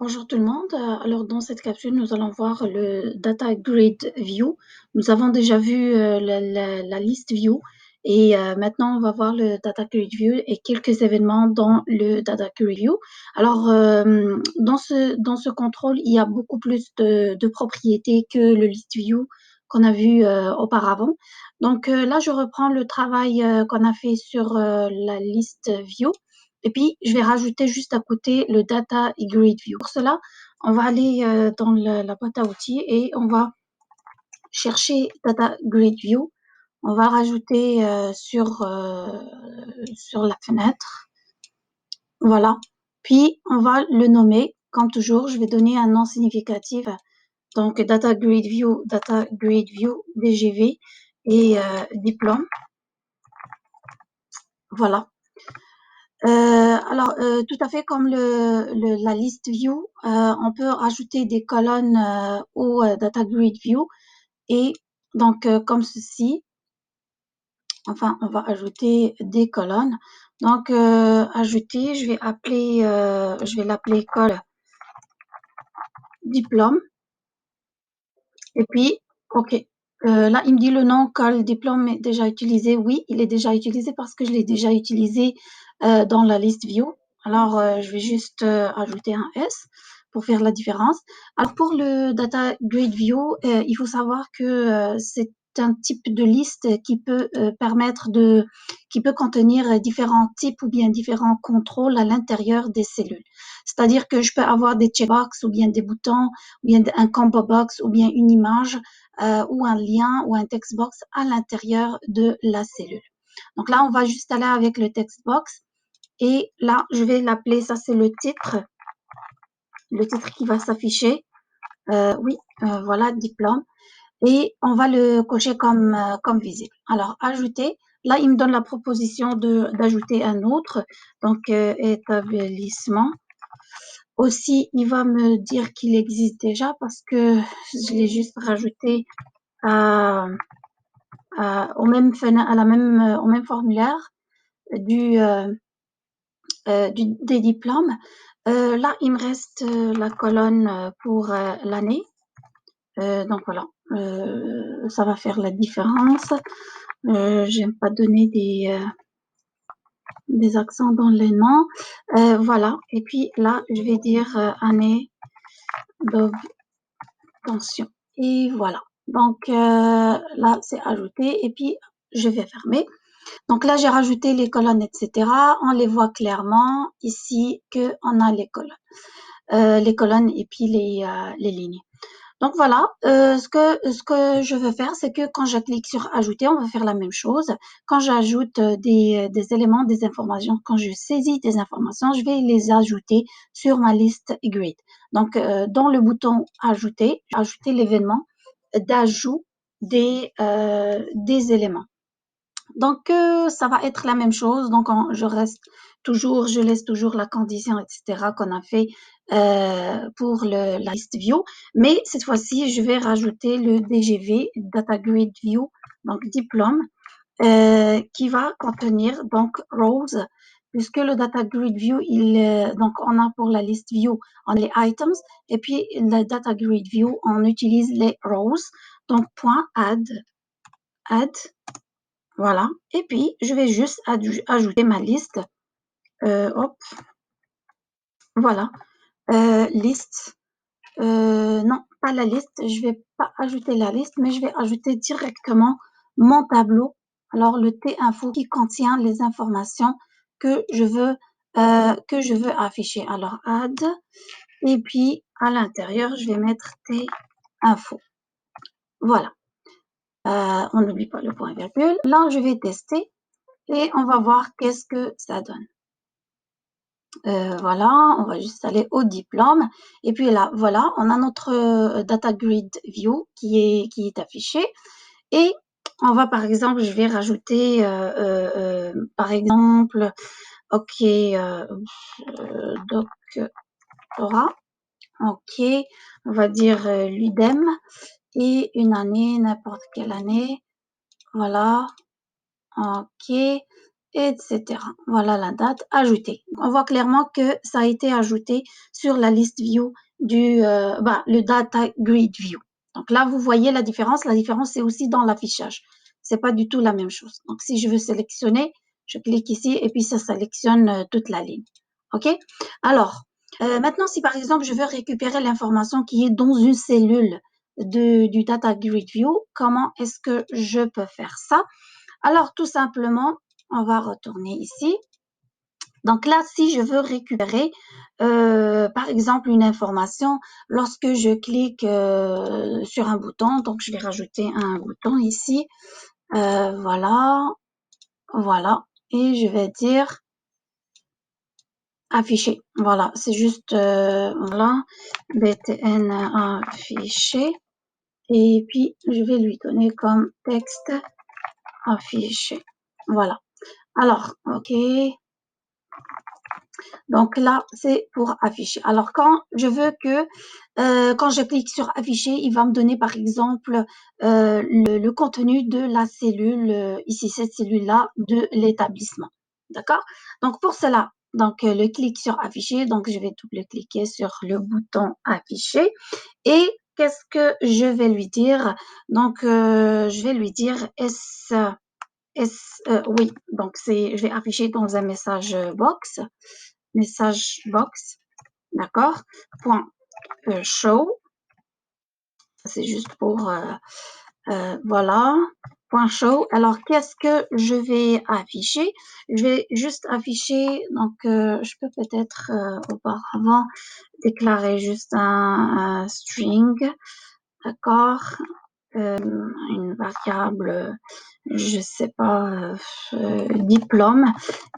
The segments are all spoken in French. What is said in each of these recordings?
Bonjour tout le monde. Alors dans cette capsule, nous allons voir le Data Grid View. Nous avons déjà vu la liste View et maintenant on va voir le Data Grid View et quelques événements dans le Data Grid View. Alors dans ce contrôle, il y a beaucoup plus de propriétés que le list View qu'on a vu auparavant. Donc là, je reprends le travail qu'on a fait sur la liste View. Et puis, je vais rajouter juste à côté le Data Grid View. Pour cela, on va aller dans la boîte à outils et on va chercher Data Grid View. On va rajouter sur la fenêtre. Voilà. Puis, on va le nommer. Comme toujours, je vais donner un nom significatif. Donc, Data Grid View, DGV et diplôme. Voilà. Alors, tout à fait comme la liste view, on peut rajouter des colonnes au data grid view et donc comme ceci. Enfin, on va ajouter des colonnes. Donc, ajouter, je vais l'appeler col diplôme. Et puis, OK. Là, il me dit le nom col diplôme est déjà utilisé. Oui, il est déjà utilisé parce que je l'ai déjà utilisé dans la liste view. Alors, je vais juste ajouter un S pour faire la différence. Alors, pour le data grid view, il faut savoir que c'est un type de liste qui peut contenir différents types ou bien différents contrôles à l'intérieur des cellules. C'est-à-dire que je peux avoir des checkbox ou bien des boutons ou bien un combo box ou bien une image ou un lien ou un text box à l'intérieur de la cellule. Donc là, on va juste aller avec le text box et là, je vais l'appeler, ça c'est le titre qui va s'afficher. Oui, voilà, diplôme. Et on va le cocher comme visible. Alors, ajouter. Là, il me donne la proposition d'ajouter un autre. Donc, établissement. Aussi, il va me dire qu'il existe déjà parce que je l'ai juste rajouté à, au même formulaire du, des diplômes. Là, il me reste la colonne pour l'année. Donc voilà, ça va faire la différence. J'aime pas donner des accents dans les noms. Voilà, et puis là, je vais dire année d'obtention. Et voilà. Donc là, c'est ajouté et puis je vais fermer. Donc là, j'ai rajouté les colonnes, etc. On les voit clairement ici qu'on a les colonnes et puis les lignes. Donc voilà, ce que je veux faire, c'est que quand je clique sur ajouter, on va faire la même chose. Quand j'ajoute des éléments, des informations, quand je saisis des informations, je vais les ajouter sur ma liste grid. Donc dans le bouton ajouter l'événement d'ajout des éléments. Donc, ça va être la même chose. Donc, je laisse toujours la condition, etc., qu'on a fait pour la liste view. Mais cette fois-ci, je vais rajouter le DGV, Data Grid View, donc diplôme, qui va contenir donc rows, puisque le Data Grid View, donc on a pour la liste view, on a les items, et puis le Data Grid View, on utilise les rows. Donc, point add. Voilà. Et puis, je vais juste ajouter ma liste. Hop. Voilà. Liste. Non, pas la liste. Je vais pas ajouter la liste, mais je vais ajouter directement mon tableau. Alors, le T-info qui contient les informations que je veux afficher. Alors, add. Et puis, à l'intérieur, je vais mettre T-info. Voilà. On n'oublie pas le point virgule. Là, je vais tester et on va voir qu'est-ce que ça donne. Voilà, on va juste aller au diplôme. Et puis là, voilà, on a notre data grid view qui est affiché. Et on va, par exemple, je vais rajouter, par exemple, OK, doctorat. OK, on va dire l'UDEM et une année, n'importe quelle année. Voilà, OK. etc. Voilà la date ajoutée. On voit clairement que ça a été ajouté sur la liste view le data grid view. Donc là, vous voyez la différence. La différence, c'est aussi dans l'affichage. C'est pas du tout la même chose. Donc, si je veux sélectionner, je clique ici et puis ça sélectionne toute la ligne. OK? Alors, maintenant, si par exemple, je veux récupérer l'information qui est dans une cellule du data grid view, comment est-ce que je peux faire ça? Alors, tout simplement, on va retourner ici. Donc là, si je veux récupérer, par exemple, une information, lorsque je clique sur un bouton, donc je vais rajouter un bouton ici, voilà, voilà, et je vais dire afficher. Voilà, c'est juste, voilà, btn afficher, et puis je vais lui donner comme texte affiché. Voilà. Alors, OK. Donc là, c'est pour afficher. Alors, quand je clique sur afficher, il va me donner par exemple le contenu de la cellule, ici cette cellule-là de l'établissement. D'accord? Donc pour cela, donc le clic sur afficher, donc je vais double-cliquer sur le bouton afficher et qu'est-ce que je vais lui dire? Donc je vais lui dire oui, donc je vais afficher dans un message box, d'accord, point show, c'est juste pour, voilà, point show. Alors, qu'est-ce que je vais afficher? Je vais juste afficher, donc, je peux peut-être auparavant déclarer juste un string, d'accord, une variable, je sais pas, diplôme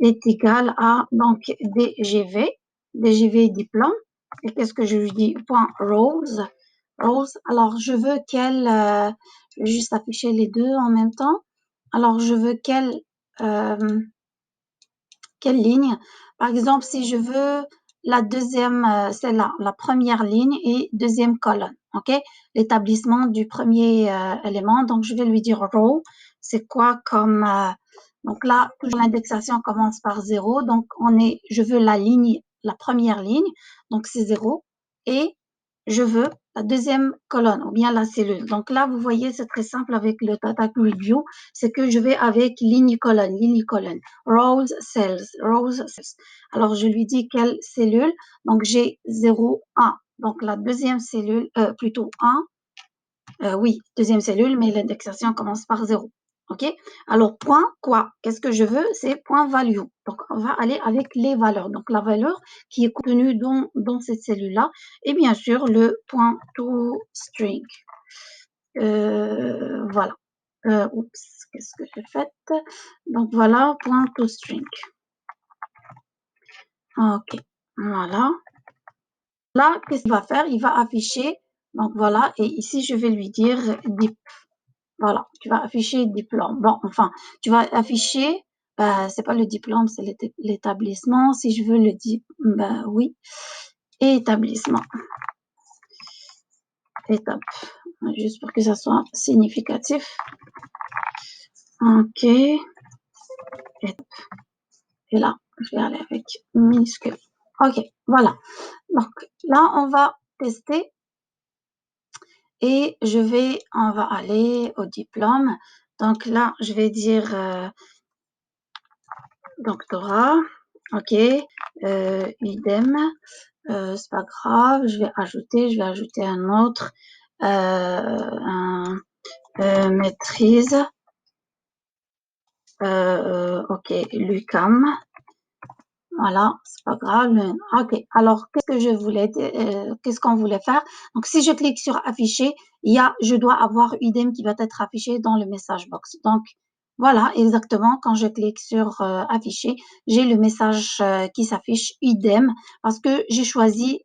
est égal à donc dgv diplôme. Et qu'est-ce que je lui dis? Point rows. Alors je veux je vais juste afficher les deux en même temps. Alors je veux euh, quelle ligne? Par exemple, si je veux la deuxième, celle-là, la première ligne et deuxième colonne, ok? L'établissement du premier élément, donc je vais lui dire row, c'est quoi comme, donc là, toujours l'indexation commence par 0, donc je veux la première ligne, donc c'est 0, et je veux la deuxième colonne, ou bien la cellule. Donc là, vous voyez, c'est très simple avec le data grid view, c'est que je vais avec ligne, colonne, rows, cells, Alors, je lui dis quelle cellule. Donc, j'ai 0, 1. Donc, la deuxième cellule, plutôt 1. Oui, deuxième cellule, mais l'indexation commence par 0. OK? Alors, point quoi? Qu'est-ce que je veux? C'est point value. Donc, on va aller avec les valeurs. Donc, la valeur qui est contenue dans cette cellule-là. Et bien sûr, le point to string. Voilà. Oups, qu'est-ce que j'ai fait? Donc, voilà, point to string. OK, voilà. Là, qu'est-ce qu'il va faire? Il va afficher, donc voilà, et ici, je vais lui dire dip. Voilà, tu vas afficher diplôme. Bon, enfin, tu vas afficher, c'est pas le diplôme, c'est l'établissement. Si je veux le dire, oui, établissement. Étape, juste pour que ça soit significatif. OK. Et là, je vais aller avec minuscule. OK, voilà. Donc là, on va tester et on va aller au diplôme. Donc là, je vais dire doctorat. OK, idem. C'est pas grave, je vais ajouter un autre, maîtrise. OK, l'UQAM. Voilà, c'est pas grave. OK. Alors, qu'est-ce qu'on voulait faire? Donc, si je clique sur afficher, je dois avoir idem qui va être affiché dans le message box. Donc, voilà, exactement. Quand je clique sur afficher, j'ai le message qui s'affiche idem parce que j'ai choisi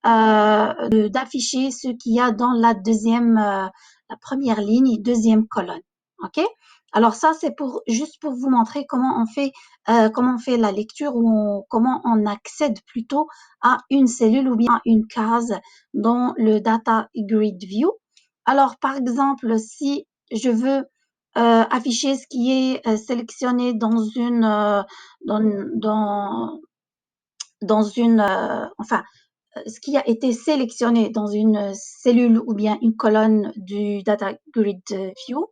d'afficher ce qu'il y a dans la première ligne, deuxième colonne. OK? Alors ça, c'est juste pour vous montrer comment on fait la lecture ou comment on accède plutôt à une cellule ou bien à une case dans le data grid view. Alors, par exemple, si je veux afficher ce qui est sélectionné dans, dans, dans une, enfin, ce qui a été sélectionné dans une cellule ou bien une colonne du Data Grid View,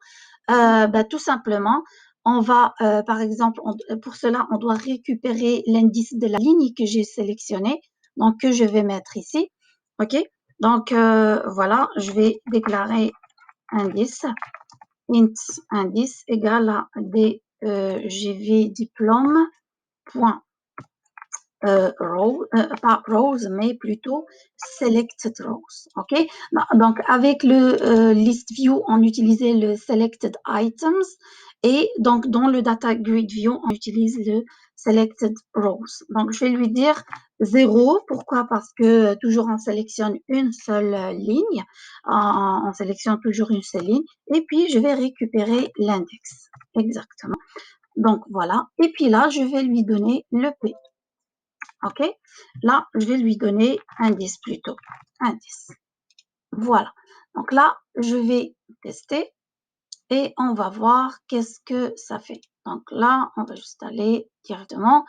bah, tout simplement, on va, par exemple, pour cela, on doit récupérer l'indice de la ligne que j'ai sélectionnée, donc que je vais mettre ici. OK? Donc, voilà, je vais déclarer indice, int indice égale à dgv diplôme point row, pas rows, mais plutôt selected rows. OK? Donc, avec le list view, on utilisait le selected items et donc dans le data grid view, on utilise le selected rows. Donc, je vais lui dire 0. Pourquoi? Parce que toujours on sélectionne une seule ligne. On sélectionne toujours une seule ligne. Et puis, je vais récupérer l'index. Exactement. Donc, voilà. Et puis là, je vais lui donner le P. OK? Là, je vais lui donner un 10 plutôt. Un 10. Voilà. Donc là, je vais tester et on va voir qu'est-ce que ça fait. Donc là, on va juste aller directement.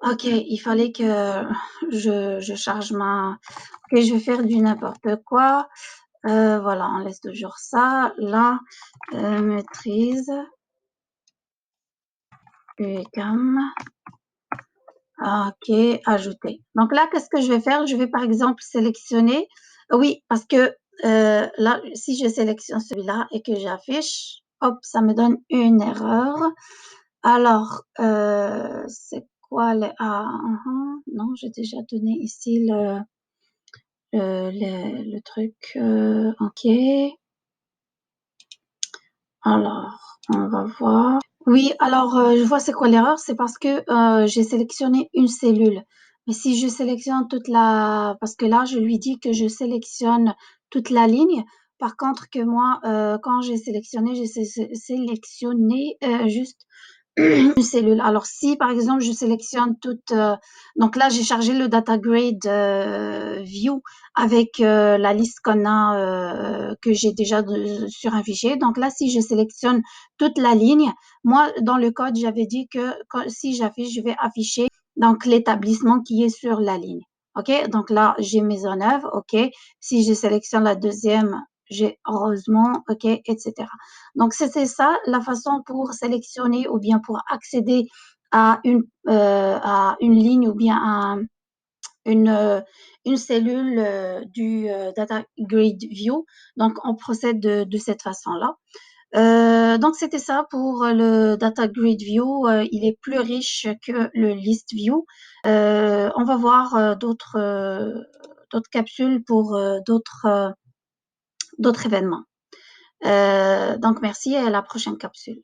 OK, il fallait que je charge ma... OK, je vais faire du n'importe quoi. Voilà, on laisse toujours ça. Là, maîtrise. UCAM. OK, ajouter. Donc là, qu'est-ce que je vais faire? Je vais par exemple sélectionner. Oui, parce que là, si je sélectionne celui-là et que j'affiche, hop, ça me donne une erreur. Alors, c'est quoi les... Ah, non, j'ai déjà donné ici le truc. OK. Alors, on va voir. Oui, alors je vois c'est quoi l'erreur, c'est parce que j'ai sélectionné une cellule. Mais si je sélectionne toute la... Parce que là, je lui dis que je sélectionne toute la ligne. Par contre, que moi, quand j'ai sélectionné juste une cellule. Alors, si par exemple, je sélectionne toute... donc là, j'ai chargé le data grid view avec la liste qu'on a, que j'ai déjà sur un fichier. Donc là, si je sélectionne toute la ligne, moi, dans le code, j'avais dit que si j'affiche, je vais afficher donc l'établissement qui est sur la ligne. OK? Donc là, j'ai mes en œuvre. OK? Si je sélectionne la deuxième, j'ai heureusement, OK, etc. Donc, c'était ça la façon pour sélectionner ou bien pour accéder à une ligne ou bien à une cellule du Data Grid View. Donc, on procède de cette façon-là. Donc, c'était ça pour le Data Grid View. Il est plus riche que le List View. On va voir d'autres capsules pour d'autres événements. Donc, merci et à la prochaine capsule.